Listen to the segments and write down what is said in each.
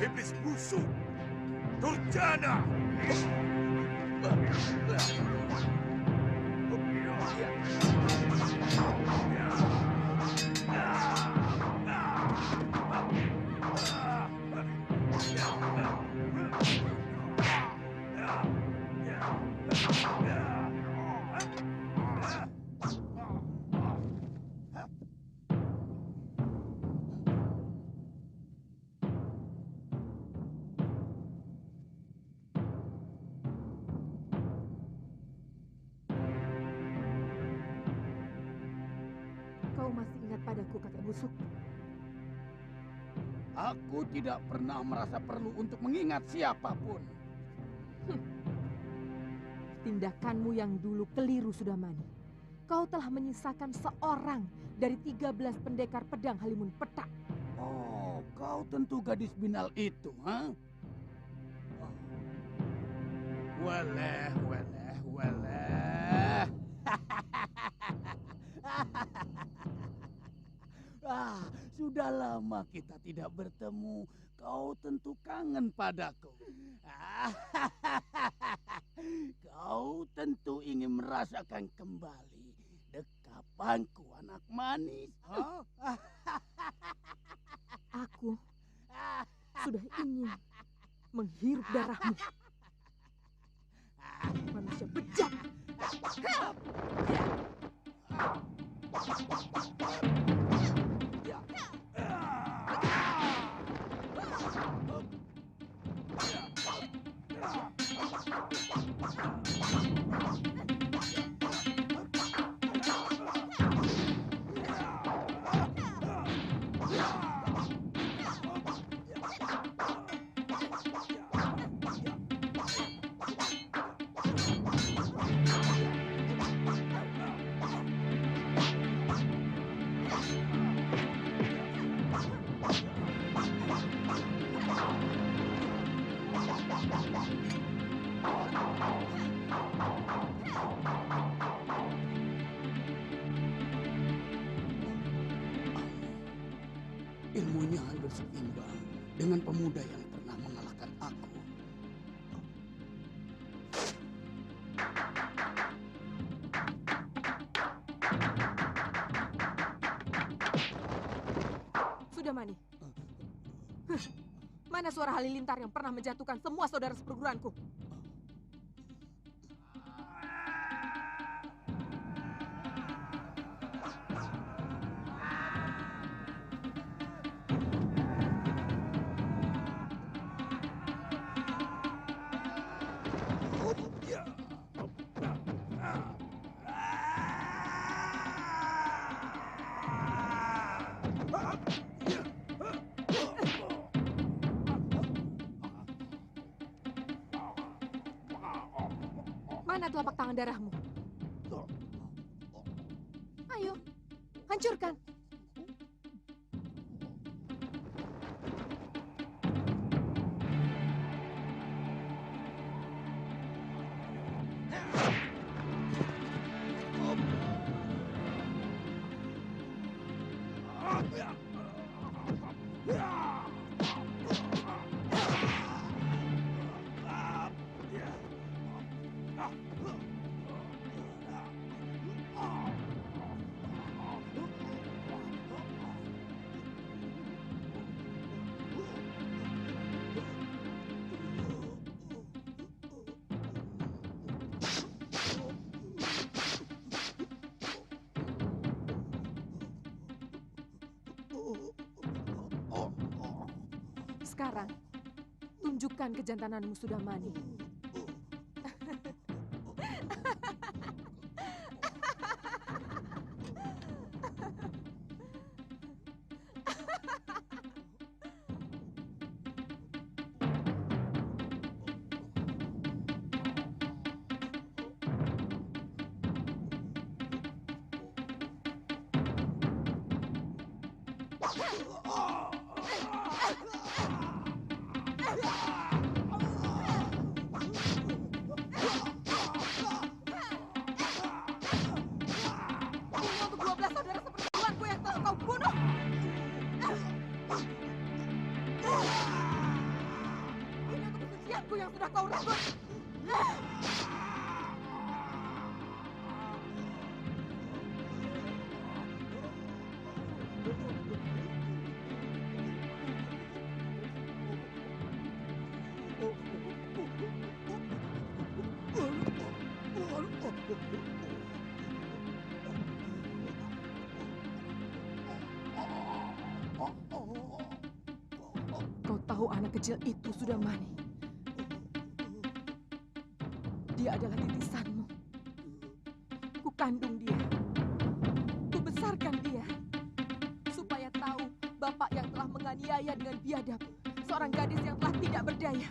Iblis busuk, Durjana. Kau masih ingat padaku, kakek busuk? Aku tidak pernah merasa perlu untuk mengingat siapapun. Tindakanmu yang dulu keliru, Sudamani. Kau telah menyisakan seorang dari 13 pendekar pedang Halimun Petak. Oh, kau tentu gadis binal itu, ha? Oh. Waleh. Sudah lama kita tidak bertemu. Kau tentu kangen padaku. Kau tentu ingin merasakan kembali dekapanku, anak manis. Aku sudah ingin menghirup darahmu. Manusia bejat. Ilmunya hampir seimbang dengan pemuda yang pernah mengalahkan aku. Sudamani. Mana suara halilintar yang pernah menjatuhkan semua saudara seperguruanku? Mana telapak tangan darahmu? Ayo, hancurkan. Sekarang, tunjukkan kejantananmu, Sudamani. Untuk 12 saudara sudah kau rebut. Kau tahu anak kecil itu sudah Mani. Dia adalah titisanmu. Ku kandung dia. Ku besarkan dia. Supaya tahu bapak yang telah menganiaya dengan biadab seorang gadis yang telah tidak berdaya.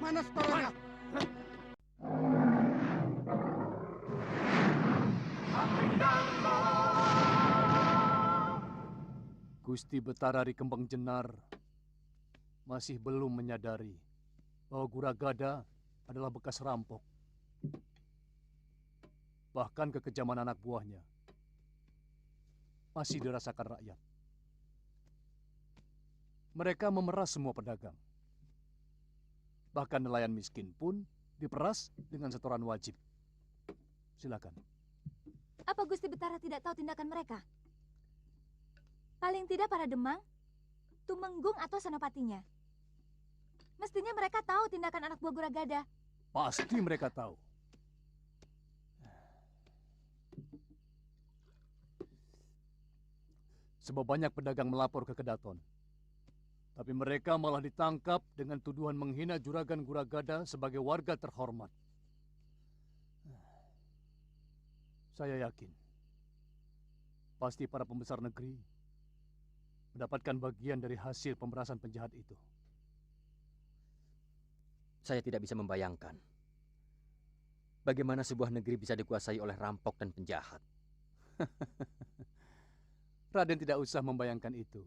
Mana setorannya? Gusti Betara Kembang Jenar masih belum menyadari bahwa Guragada adalah bekas rampok. Bahkan kekejaman anak buahnya masih dirasakan rakyat. Mereka memeras semua pedagang. Bahkan nelayan miskin pun diperas dengan setoran wajib. Silakan. Apa Gusti Betara tidak tahu tindakan mereka? Paling tidak para Demang, Tumenggung atau Senopatinya. Mestinya mereka tahu tindakan anak buah Guragada. Pasti mereka tahu. Sebab banyak pedagang melapor ke Kedaton. Tapi mereka malah ditangkap dengan tuduhan menghina juragan Guragada sebagai warga terhormat. Saya yakin, pasti para pembesar negeri mendapatkan bagian dari hasil pemerasan penjahat itu. Saya tidak bisa membayangkan bagaimana sebuah negeri bisa dikuasai oleh rampok dan penjahat. Raden tidak usah membayangkan itu.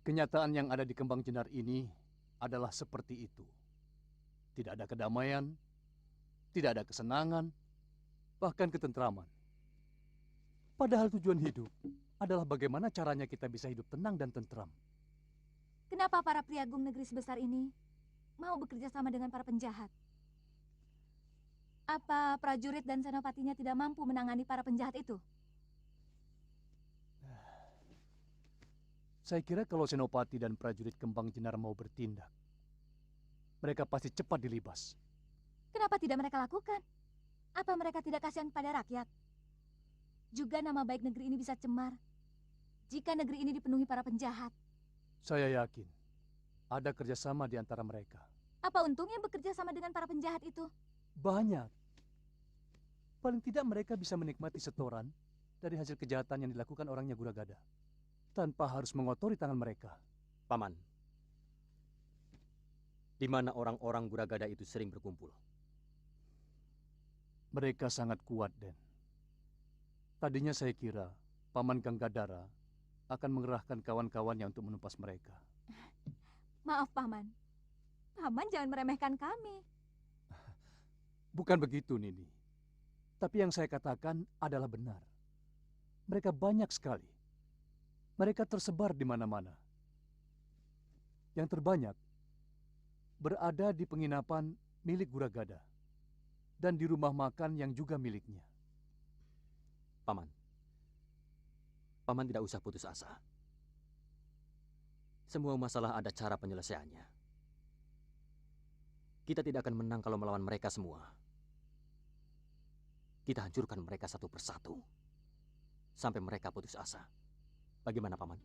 Kenyataan yang ada di Kembang Jenar ini adalah seperti itu. Tidak ada kedamaian, tidak ada kesenangan, bahkan ketentraman. Padahal tujuan hidup adalah bagaimana caranya kita bisa hidup tenang dan tentram. Kenapa para priagung negeri sebesar ini mau bekerja sama dengan para penjahat? Apa prajurit dan senopatinya tidak mampu menangani para penjahat itu? Saya kira kalau senopati dan prajurit Kembang Jenar mau bertindak, mereka pasti cepat dilibas. Kenapa tidak mereka lakukan? Apa mereka tidak kasihan pada rakyat? Juga nama baik negeri ini bisa cemar jika negeri ini dipenuhi para penjahat. Saya yakin ada kerjasama di antara mereka. Apa untungnya bekerja sama dengan para penjahat itu? Banyak. Paling tidak mereka bisa menikmati setoran dari hasil kejahatan yang dilakukan orangnya Guragada, tanpa harus mengotori tangan mereka. Paman, di mana orang-orang Guragada itu sering berkumpul? Mereka sangat kuat, Den. Tadinya saya kira Paman Ganggadara akan mengerahkan kawan-kawannya untuk menumpas mereka. Maaf, Paman. Paman jangan meremehkan kami. Bukan begitu, Nini. Tapi yang saya katakan adalah benar. Mereka banyak sekali. Mereka tersebar di mana-mana. Yang terbanyak berada di penginapan milik Guragada dan di rumah makan yang juga miliknya. Paman. Paman tidak usah putus asa. Semua masalah ada cara penyelesaiannya. Kita tidak akan menang kalau melawan mereka semua. Kita hancurkan mereka satu persatu. Sampai mereka putus asa. Bagaimana, Paman?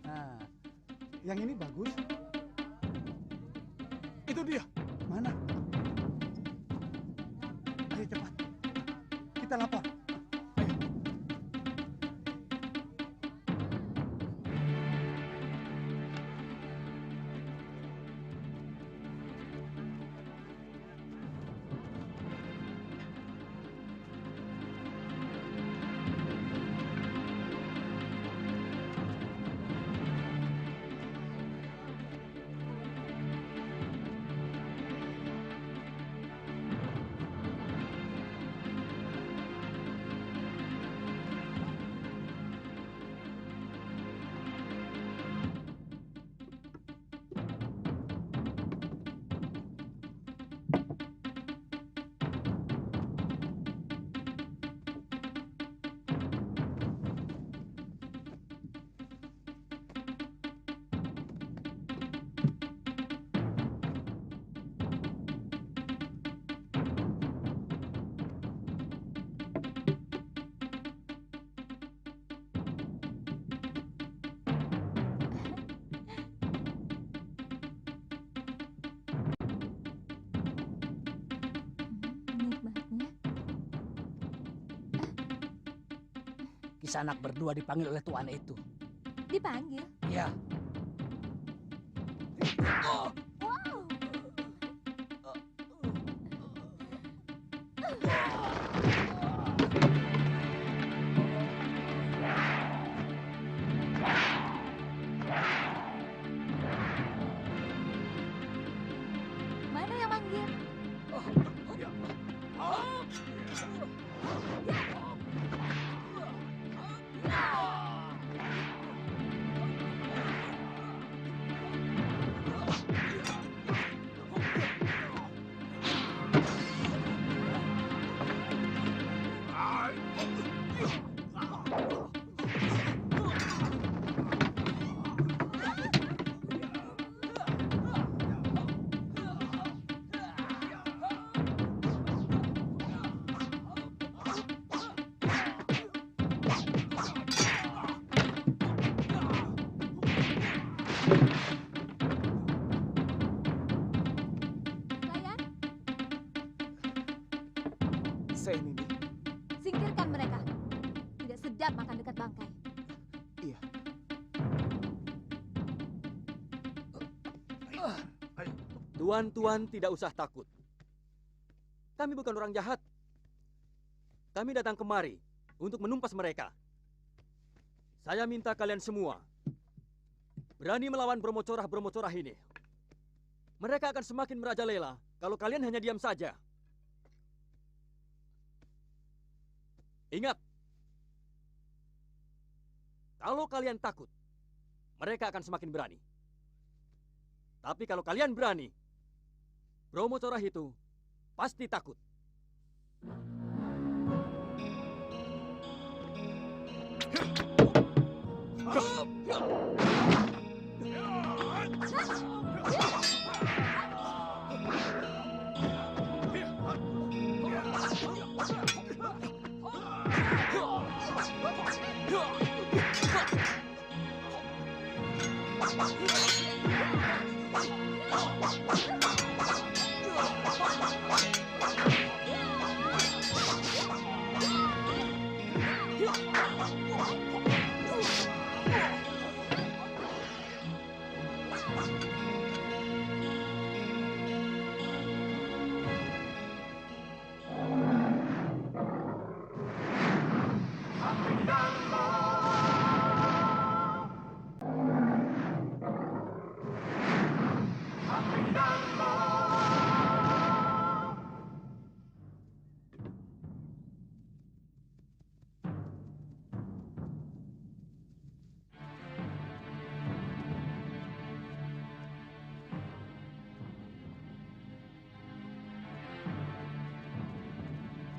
Nah, yang ini bagus. Itu dia. Mana? Ayo cepat. Kita lapor. Nikmatnya. Kisanak berdua dipanggil oleh tuan itu. Dipanggil. Iya. Wow. Mana yang manggil? Layan, Saya Nini. singkirkan mereka. Tidak sedap makan dekat bangkai. Iya. Tuan-tuan tidak usah takut. Kami bukan orang jahat. Kami datang kemari untuk menumpas mereka. Saya minta kalian semua berani melawan bromocorah-bromocorah ini. Mereka akan semakin merajalela kalau kalian hanya diam saja. Ingat, kalau kalian takut, mereka akan semakin berani. Tapi kalau kalian berani, bromocorah itu pasti takut.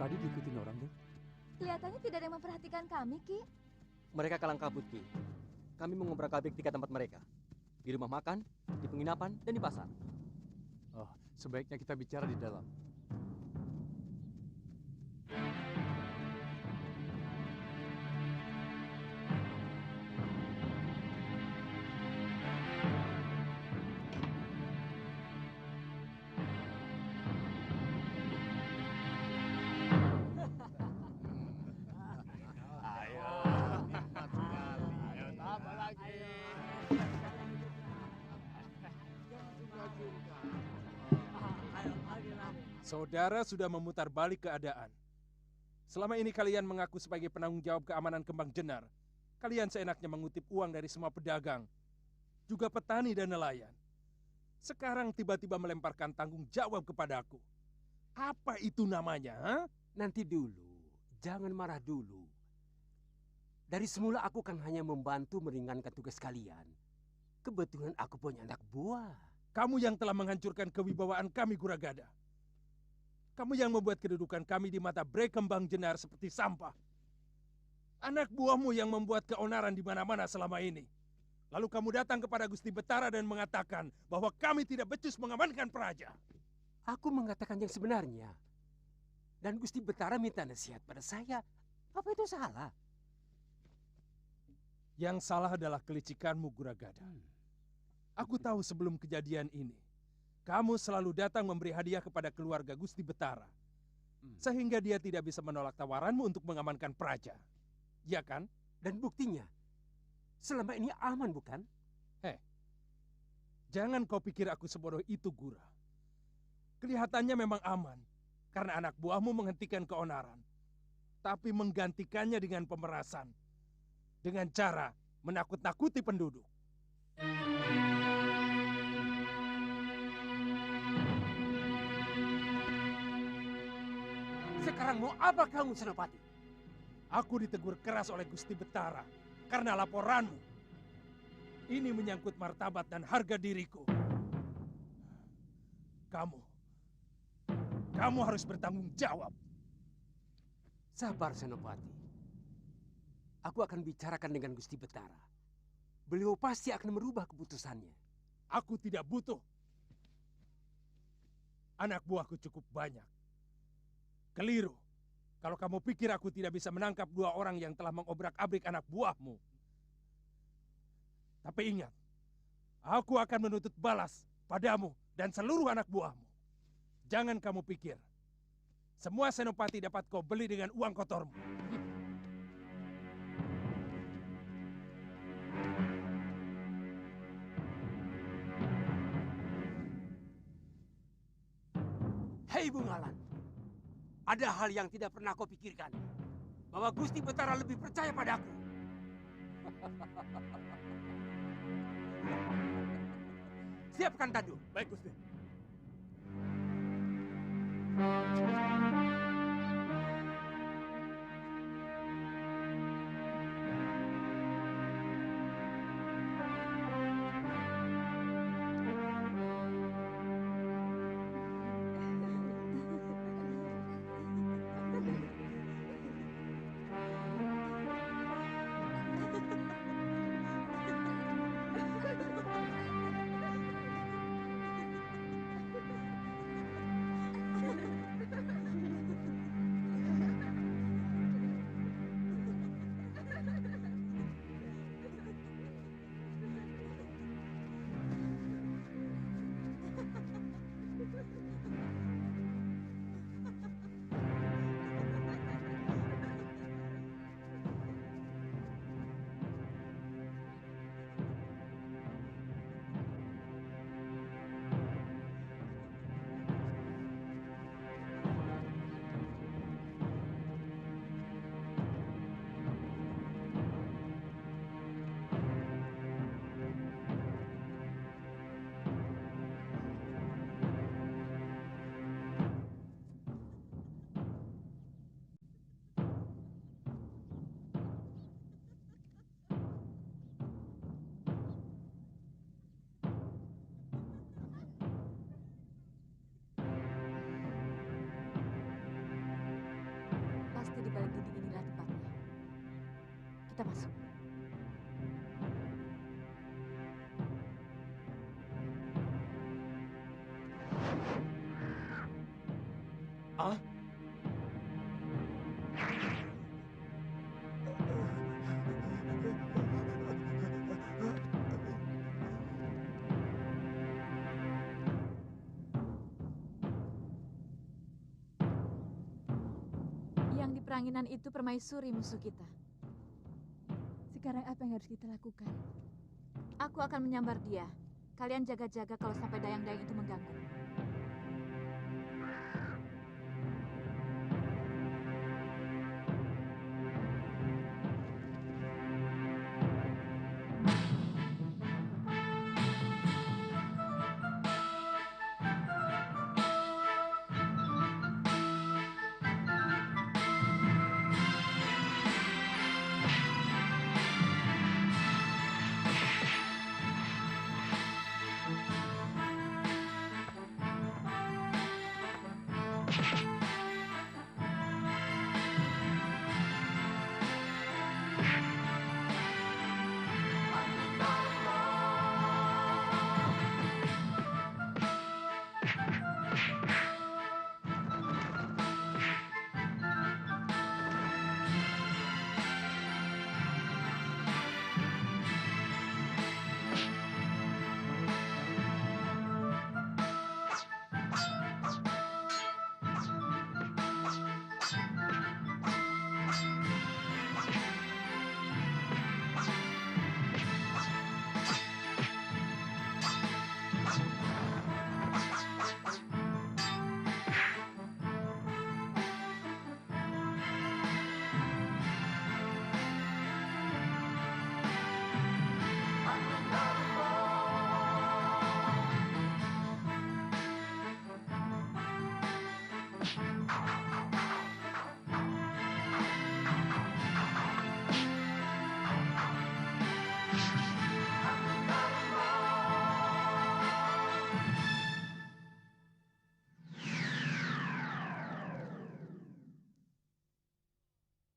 Tadi diikutin orang, Den. Kelihatannya tidak ada yang memperhatikan kami, Ki. Mereka kalang kabut, Ki. Kami mengobrak-abrik 3 tempat mereka. Di rumah makan, di penginapan, dan di pasar. Oh, sebaiknya kita bicara di dalam. Saudara sudah memutar balik keadaan. Selama ini kalian mengaku sebagai penanggung jawab keamanan Kembang Jenar. Kalian seenaknya mengutip uang dari semua pedagang, juga petani dan nelayan. Sekarang tiba-tiba melemparkan tanggung jawab kepadaku. Apa itu namanya, ha? Nanti dulu, jangan marah dulu. Dari semula aku kan hanya membantu meringankan tugas kalian. Kebetulan aku punya anak buah. Kamu yang telah menghancurkan kewibawaan kami, Guragada. Kamu yang membuat kedudukan kami di mata Bre Kembang Jenar seperti sampah. Anak buahmu yang membuat keonaran di mana-mana selama ini. Lalu kamu datang kepada Gusti Betara dan mengatakan bahwa kami tidak becus mengamankan Praja. Aku mengatakan yang sebenarnya. Dan Gusti Betara minta nasihat pada saya. Apa itu salah? Yang salah adalah kelicikanmu, Guragada. Aku tahu sebelum kejadian ini, kamu selalu datang memberi hadiah kepada keluarga Gusti Betara. Sehingga dia tidak bisa menolak tawaranmu untuk mengamankan Praja. Ya kan? Dan buktinya, selama ini aman bukan? Jangan kau pikir aku sebodoh itu, Gura. Kelihatannya memang aman, karena anak buahmu menghentikan keonaran. Tapi menggantikannya dengan pemerasan. Dengan cara menakut-nakuti penduduk. Sekarang mau apa kamu, Senopati? Aku ditegur keras oleh Gusti Betara karena laporanmu. Ini menyangkut martabat dan harga diriku. Kamu harus bertanggung jawab. Sabar, Senopati. Aku akan bicarakan dengan Gusti Betara. Beliau pasti akan merubah keputusannya. Aku tidak butuh. Anak buahku cukup banyak. Keliru. Kalau kamu pikir aku tidak bisa menangkap 2 orang yang telah mengobrak-abrik anak buahmu. Tapi ingat, aku akan menuntut balas padamu dan seluruh anak buahmu. Jangan kamu pikir, semua senopati dapat kau beli dengan uang kotormu. Hei Bungalan, ada hal yang tidak pernah kau pikirkan. Bahwa Gusti Betara lebih percaya padaku. Siapkan tandu. Baik, Gusti. kita masuk. Ah? Yang di peranginan itu permaisuri musuh kita. Sekarang apa yang harus kita lakukan? Aku akan menyambar dia. Kalian jaga-jaga kalau sampai dayang-dayang itu mengganggu.